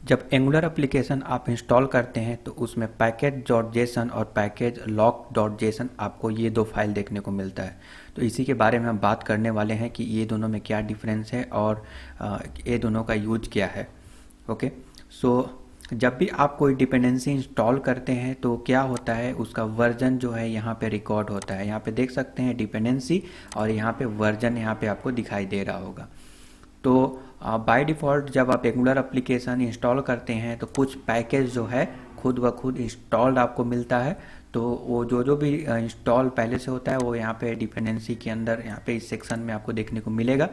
जब angular application आप install करते हैं तो उसमें पैकेज डॉट जेसन और पैकेज लॉक डॉट जेसन आपको ये दो फाइल देखने को मिलता है। तो इसी के बारे में हम बात करने वाले हैं कि ये दोनों में क्या डिफरेंस है और ये दोनों का यूज क्या है। ओके। सो जब भी आप कोई डिपेंडेंसी इंस्टॉल करते हैं तो क्या होता है, उसका वर्जन जो है यहाँ पे रिकॉर्ड होता है। यहाँ पे देख सकते हैं डिपेंडेंसी और यहाँ पे वर्जन यहाँ पे आपको दिखाई दे रहा होगा। तो बाय डिफ़ॉल्ट जब आप एंगुलर एप्लीकेशन इंस्टॉल करते हैं तो कुछ पैकेज जो है खुद ब खुद इंस्टॉल्ड आपको मिलता है। तो वो जो जो भी इंस्टॉल पहले से होता है वो यहाँ पे डिपेंडेंसी के अंदर यहाँ पे इस सेक्शन में आपको देखने को मिलेगा।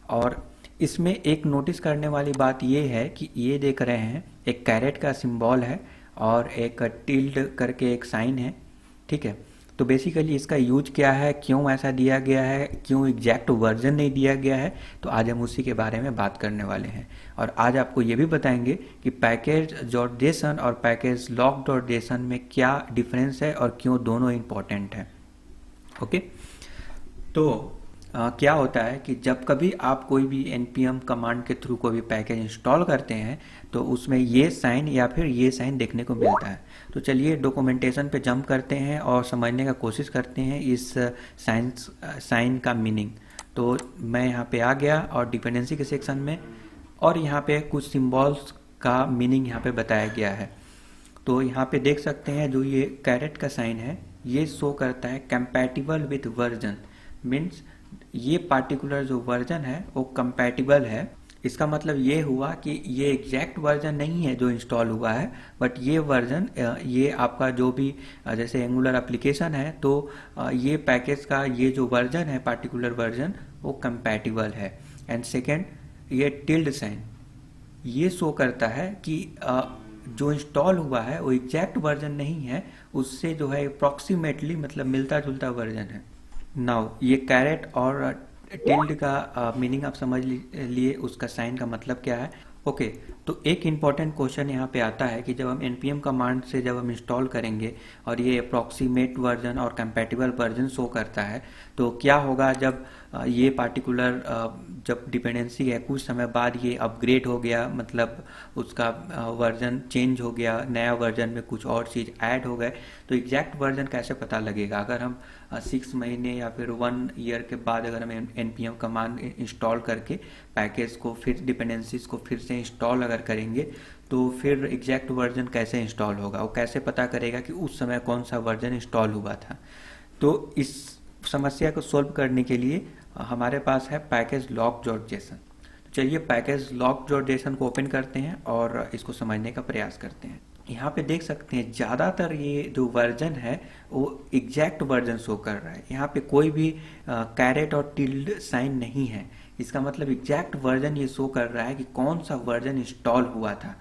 और इसमें एक नोटिस करने वाली बात ये है कि ये देख रहे हैं एक कैरेट का सिंबल है और एक टिल्ड करके एक साइन है। ठीक है। तो बेसिकली इसका यूज क्या है, क्यों ऐसा दिया गया है, क्यों एग्जैक्ट वर्जन नहीं दिया गया है, तो आज हम उसी के बारे में बात करने वाले हैं। और आज आपको ये भी बताएंगे कि पैकेज डॉट जेसन और पैकेज लॉक डॉट जेसन में क्या डिफरेंस है और क्यों दोनों इम्पोर्टेंट हैं। ओके। तो क्या होता है कि जब कभी आप कोई भी npm कमांड के थ्रू कोई भी पैकेज इंस्टॉल करते हैं तो उसमें ये साइन या फिर ये साइन देखने को मिलता है। तो चलिए डॉक्यूमेंटेशन पे जंप करते हैं और समझने का कोशिश करते हैं इस साइन का मीनिंग। तो मैं यहाँ पे आ गया और डिपेंडेंसी के सेक्शन में, और यहाँ पे कुछ सिंबल्स का मीनिंग यहाँ पे बताया गया है। तो यहाँ पे देख सकते हैं जो ये कैरेट का साइन है ये शो करता है कंपैटिबल विथ वर्जन। मीन्स ये पार्टिकुलर जो वर्जन है वो कंपैटिबल है। इसका मतलब ये हुआ कि ये एग्जैक्ट वर्जन नहीं है जो इंस्टॉल हुआ है, बट ये वर्जन ये आपका जो भी जैसे एंगुलर एप्लीकेशन है तो ये पैकेज का ये जो वर्जन है पार्टिकुलर वर्जन वो कंपैटिबल है। एंड सेकेंड, ये टिल्ड साइन ये शो करता है कि जो इंस्टॉल हुआ है वो एग्जैक्ट वर्जन नहीं है, उससे जो है अप्रॉक्सीमेटली मतलब मिलता जुलता वर्जन है। नाउ ये कैरेट और टिल्ड का मीनिंग आप समझ लिए, उसका साइन का मतलब क्या है। ओके। तो एक इम्पॉर्टेंट क्वेश्चन यहाँ पे आता है कि जब हम npm कमांड से जब हम इंस्टॉल करेंगे और ये अप्रॉक्सीमेट वर्जन और कंपैटिबल वर्जन शो करता है तो क्या होगा जब ये पार्टिकुलर जब डिपेंडेंसी है कुछ समय बाद ये अपग्रेड हो गया, मतलब उसका वर्जन चेंज हो गया, नया वर्जन में कुछ और चीज़ ऐड हो गए, तो एग्जैक्ट वर्जन कैसे पता लगेगा। अगर हम 6 महीने या फिर 1 ईयर के बाद अगर हम npm कमांड इंस्टॉल करके पैकेज को फिर डिपेंडेंसीज को फिर से इंस्टॉल अगर करेंगे तो फिर एग्जैक्ट वर्जन कैसे इंस्टॉल होगा, वो कैसे पता करेगा कि उस समय कौन सा वर्जन इंस्टॉल हुआ था। तो इस समस्या को सोल्व करने के लिए हमारे पास है पैकेज लॉक डॉट जेसन। तो चलिए पैकेज लॉक डॉट जेसन को ओपन करते हैं और इसको समझने का प्रयास करते हैं। यहाँ पे देख सकते हैं ज़्यादातर ये जो वर्जन है वो एग्जैक्ट वर्जन शो कर रहा है। यहाँ पे कोई भी कैरेट और टिल्ड साइन नहीं है। इसका मतलब एग्जैक्ट वर्जन ये शो कर रहा है कि कौन सा वर्जन इंस्टॉल हुआ था।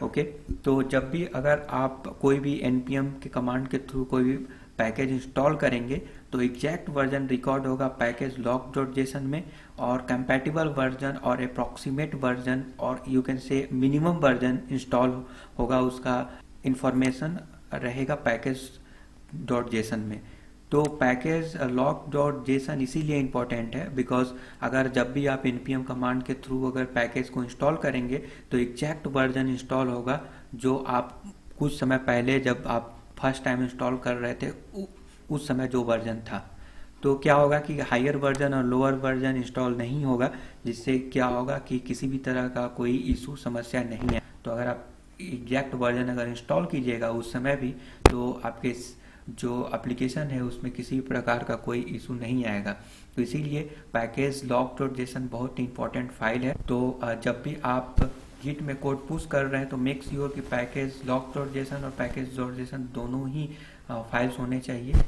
ओके। तो जब भी अगर आप कोई भी npm के कमांड के थ्रू कोई भी पैकेज इंस्टॉल करेंगे तो एग्जैक्ट वर्जन रिकॉर्ड होगा पैकेज लॉक डॉट जेसन में, और कंपैटिबल वर्जन और अप्रॉक्सीमेट वर्जन और you can say minimum version install होगा, उसका इंफॉर्मेशन रहेगा पैकेज डॉट जेसन में। तो पैकेज लॉक डॉट जेसन इसीलिए इम्पोर्टेंट है बिकॉज अगर जब भी आप npm कमांड के थ्रू अगर पैकेज को इंस्टॉल करेंगे तो एग्जैक्ट वर्जन इंस्टॉल होगा जो आप कुछ समय पहले जब आप फर्स्ट टाइम इंस्टॉल कर रहे थे उस समय जो वर्जन था। तो क्या होगा कि हायर वर्जन और लोअर वर्जन इंस्टॉल नहीं होगा, जिससे क्या होगा कि किसी भी तरह का कोई इशू समस्या नहीं है। तो अगर आप एग्जैक्ट वर्जन अगर इंस्टॉल कीजिएगा उस समय भी तो आपके जो एप्लीकेशन है उसमें किसी प्रकार का कोई इशू नहीं आएगा। तो इसीलिए पैकेज लॉक डॉट जेसन बहुत इंपॉर्टेंट फाइल है। तो जब भी आप गिट में कोड पुश कर रहे हैं तो मेक श्योर कि पैकेज लॉक डॉट जेसन और पैकेज डॉट जेसन दोनों ही फाइल्स होने चाहिए।